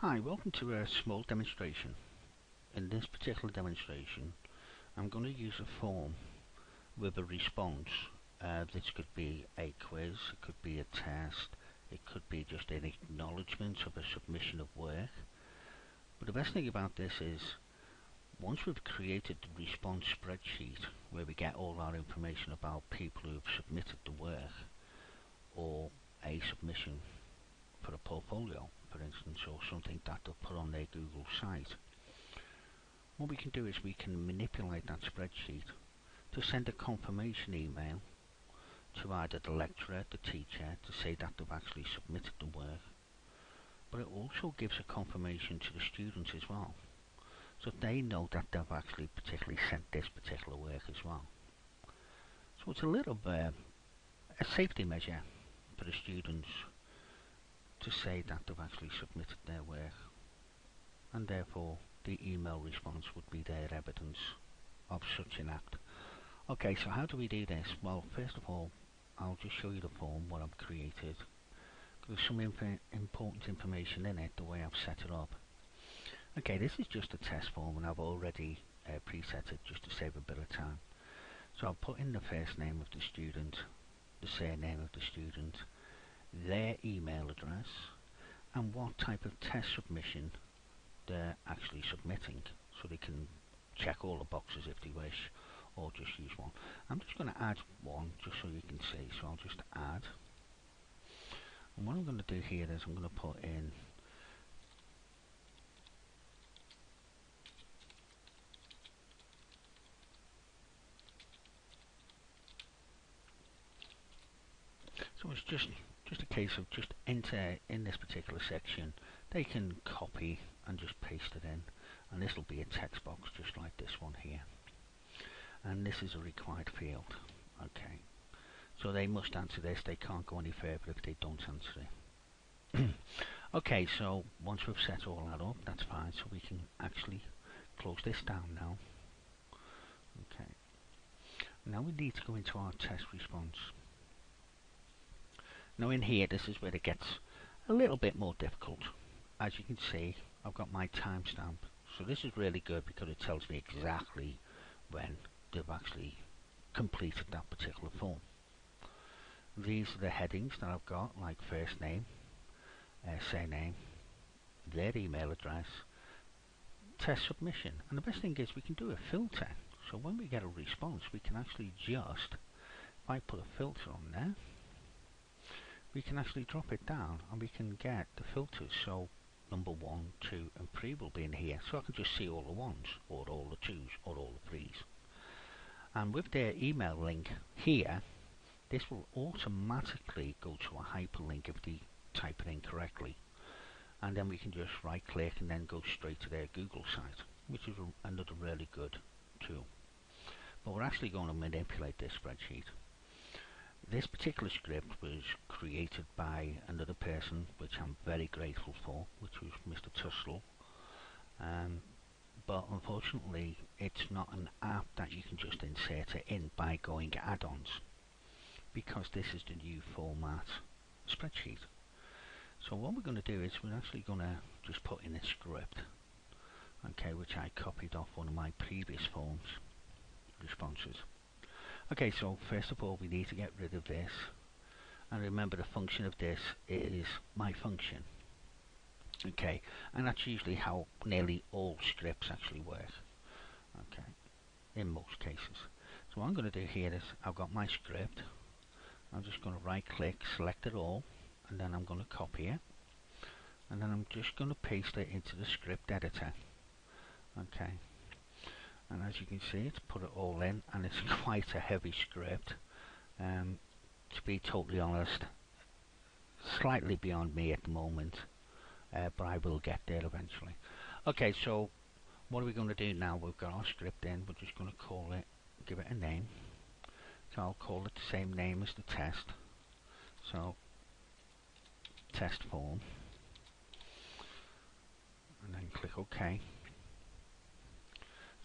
Hi, welcome to a small demonstration. In this particular demonstration, I'm going to use a form with a response. This could be a quiz, it could be a test, it could be just an acknowledgement of a submission of work. But the best thing about this is, once we've created the response spreadsheet, where we get all our information about people who've submitted the work, or a submission for a portfolio, for instance, or something that they'll put on their Google site. What we can do is we can manipulate that spreadsheet to send a confirmation email to either the lecturer, the teacher, to say that they've actually submitted the work. But it also gives a confirmation to the students as well, so they know that they've actually particularly sent this particular work as well. So it's a little bit a safety measure for the students to say that they've actually submitted their work, and therefore the email response would be their evidence of such an act. Okay, so how do we do this? Well, first of all, I'll just show you the form, what I've created. There's some important information in it, the way I've set it up. Okay, this is just a test form, and I've already preset it just to save a bit of time. So I'll put in the first name of the student, the surname of the student, their email address, and what type of test submission they're actually submitting, so they can check all the boxes if they wish, or just use one. I'm just going to add one just so you can see, so I'll just add. And what I'm going to do here is I'm going to put in so it's just a case of just enter in this particular section. They can copy and just paste it in, and this will be a text box just like this one here, and this is a required field. Okay, so they must answer this, they can't go any further if they don't answer it. Okay, so once we've set all that up, that's fine, so we can actually close this down now. Okay, now we need to go into our test response. Now in here, this is where it gets a little bit more difficult. As you can see, I've got my timestamp, so this is really good because it tells me exactly when they've actually completed that particular form. These are the headings that I've got, like first name, surname, their email address, test submission, and the best thing is we can do a filter. So when we get a response, we can actually just, if I put a filter on there, we can actually drop it down and we can get the filters. So number 1, 2 and 3 will be in here, so I can just see all the 1s or all the 2s or all the 3s. And with their email link here, this will automatically go to a hyperlink if they type it in correctly, and then we can just right click and then go straight to their Google site, which is another really good tool. But we're actually going to manipulate this spreadsheet. This particular script was created by another person, which I'm very grateful for, which was Mr. Tussle. But unfortunately, it's not an app that you can just insert it in by going add-ons, because this is the new format spreadsheet. So what we're going to do is we're actually going to just put in a script, okay, which I copied off one of my previous forms responses. Okay, so first of all we need to get rid of this, and remember the function of this is my function. Okay, and that's usually how nearly all scripts actually work, okay, in most cases. So what I'm going to do here is I've got my script, I'm just going to right click, select it all, and then I'm going to copy it, and then I'm just going to paste it into the script editor. Okay, and as you can see, it's put it all in, and it's quite a heavy script. To be totally honest, slightly beyond me at the moment, but I will get there eventually. Okay, so what are we going to do now? We've got our script in, we're just going to call it, give it a name. So I'll call it the same name as the test, so test form, and then click OK.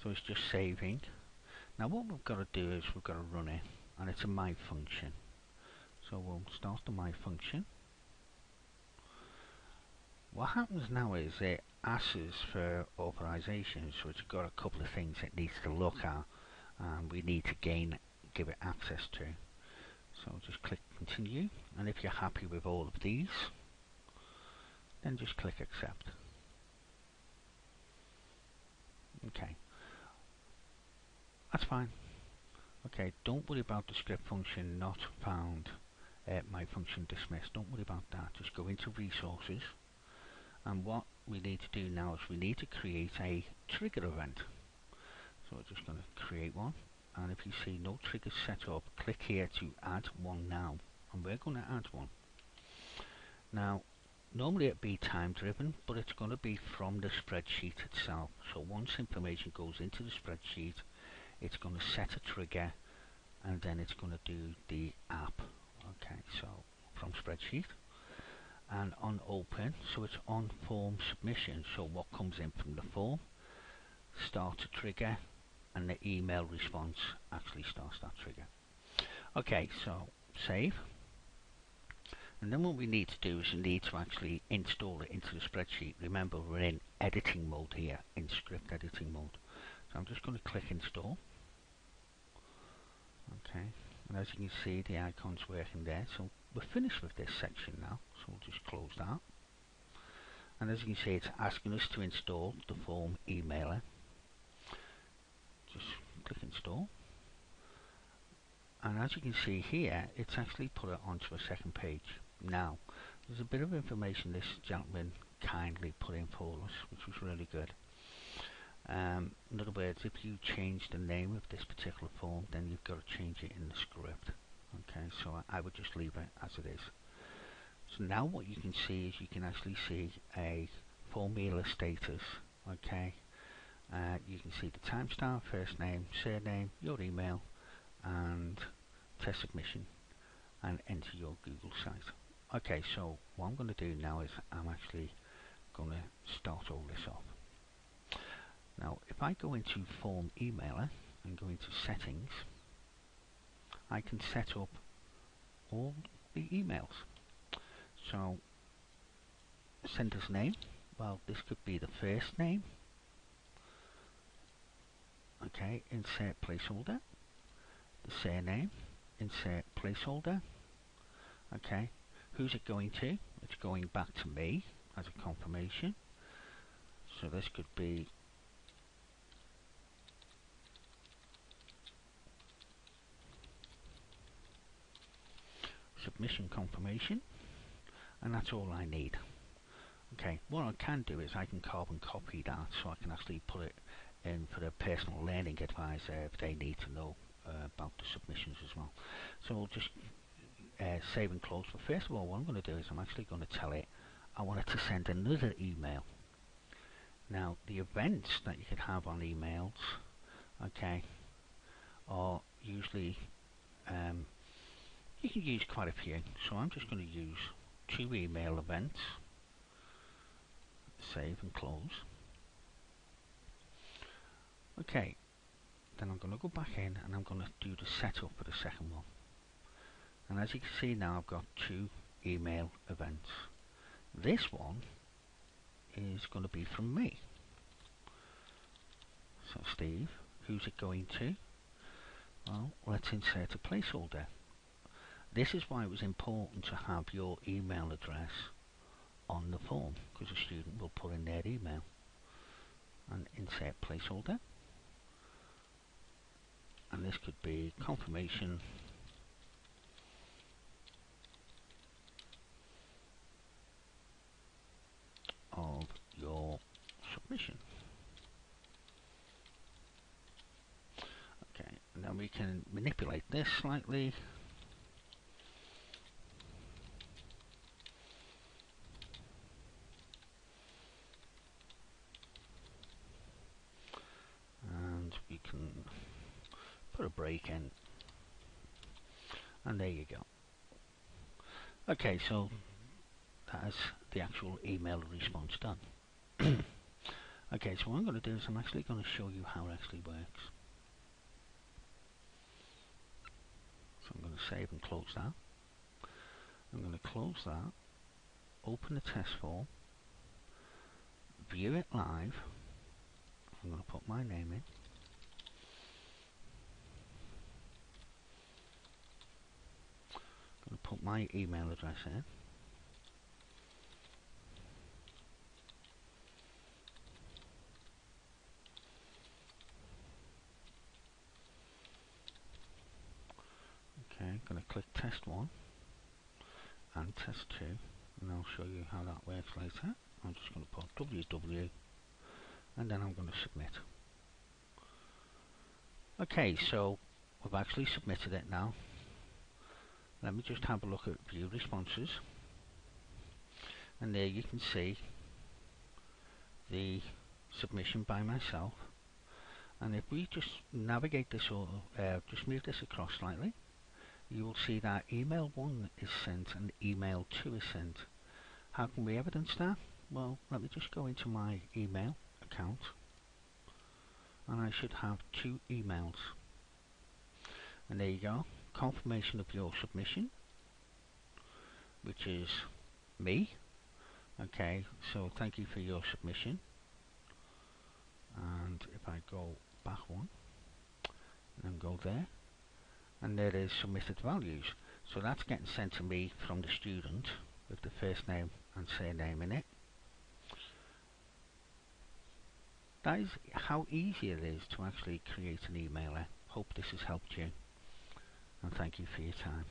So it's just saving. Now what we've got to do is we've got to run it, and it's a my function. So we'll start the my function, What happens now is it asks us for authorization, so it's got a couple of things it needs to look at and we need to give it access to. So just click continue, and if you're happy with all of these, then just click accept. Okay, that's fine. Okay, don't worry about the script function not found, my function dismissed. Don't worry about that. Just go into resources, and what we need to do now is we need to create a trigger event. So we're just going to create one, and if you see no triggers set up, click here to add one now, and we're going to add one. Now normally it'd be time driven, but it's going to be from the spreadsheet itself. So once information goes into the spreadsheet, it's going to set a trigger, and then it's going to do the app. Okay, so from spreadsheet and on open, so it's on form submission. So what comes in from the form starts a trigger, and the email response actually starts that trigger. Okay, so save. And then what we need to do is we need to actually install it into the spreadsheet. Remember, we're in editing mode here, in script editing mode. So I'm just going to click install. Okay, and as you can see, the icon's working there. So we're finished with this section now. So we'll just close that. And as you can see, it's asking us to install the form emailer. Just click install. And as you can see here, it's actually put it onto a second page. Now, there's a bit of information this gentleman kindly put in for us, which was really good. In other words, if you change the name of this particular form, then you've got to change it in the script. Okay, so I would just leave it as it is. So now what you can see is you can actually see a formula status. Okay, you can see the timestamp, first name, surname, your email, and test submission, and enter your Google site. Okay, so what I'm going to do now is I'm actually going to start all this off. Now if I go into form emailer and go into settings, I can set up all the emails. So sender's name, well, this could be the first name. Okay, insert placeholder. The surname, insert placeholder. Okay, who's it going to? It's going back to me as a confirmation. So this could be submission confirmation, and that's all I need. Okay, what I can do is I can carbon copy that, so I can actually put it in for the personal learning advisor if they need to know about the submissions as well. So we'll just save and close. But first of all, what I'm going to do is I'm actually going to tell it I want it to send another email. Now the events that you could have on emails, okay, are usually you can use quite a few. So I'm just going to use 2 email events. Save and close. Okay, then I'm going to go back in and I'm going to do the setup for the second one. And as you can see now, I've got 2 email events. This one is going to be from me. So Steve, who's it going to? Well, let's insert a placeholder. This is why it was important to have your email address on the form, because a student will put in their email. And insert placeholder. And this could be confirmation of your submission. Okay, and then we can manipulate this slightly. And we can put a break in. And there you go. Okay, so that's the actual email response done. Okay, so what I'm going to do is I'm actually going to show you how it actually works. So I'm going to save and close that. I'm going to close that, open the test form, view it live, I'm going to put my name in. I'm going to put my email address in. Okay, I'm going to click test 1 and test 2, and I'll show you how that works later. I'm just going to put www, and then I'm going to submit. Okay, so we've actually submitted it now. Let me just have a look at view responses, and there you can see the submission by myself. And if we just navigate this, or just move this across slightly, you will see that email 1 is sent and email 2 is sent. How can we evidence that? Well, let me just go into my email account, and I should have 2 emails. And there you go, confirmation of your submission, which is me. Okay, so thank you for your submission. And if I go back one and go there, and there is submitted values. So that's getting sent to me from the student with the first name and surname in it. That is how easy it is to actually create an emailer. Hope this has helped you, and thank you for your time.